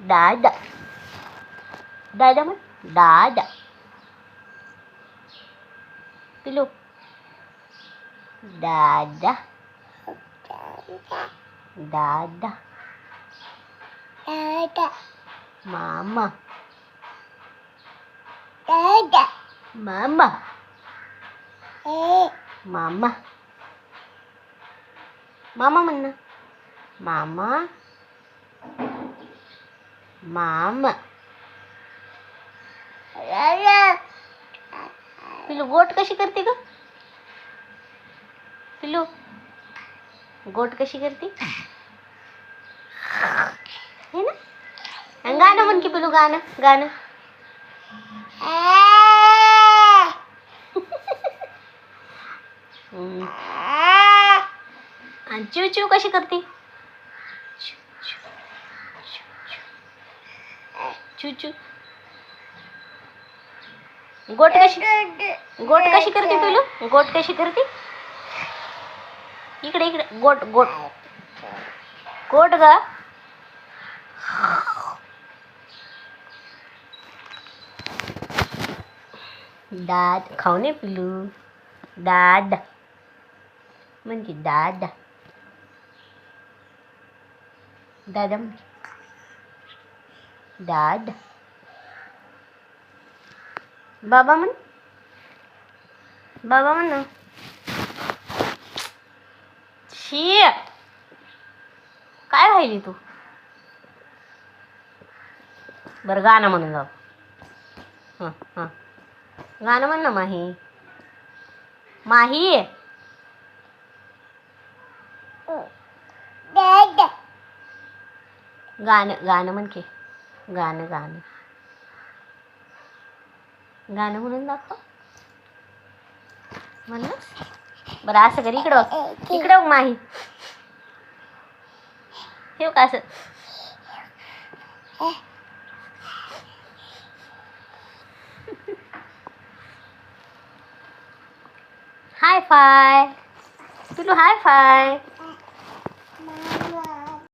दादा दादा म्हण दादा पिलू दादा दादा मामा मामा मामा मामा म्हण ना मामा मामा पिलू गोट कशी करते ग पिलू गोट कशी करते है ना आणि गाणं म्हण की पिलू गाणं गाणं आणि चिव चिव कशी करते चिव चिव गोट कशी करते पिलू गोट कशी करते इकडे इकडे गोट गोट गोट ग दाद खाऊ नये पिलू दाद म्हणजे दादा दादा दादा बाबा म्हण ना शी काय राहिली तू बरं गाणं म्हणून जाऊ हां हां गाणं म्हण ना माही माही गाणं म्हण की गाणं म्हणून दाखव म्हण ना बरं असं कर इकडं माही ठेव का असं हाय फाय पिलू हाय फाय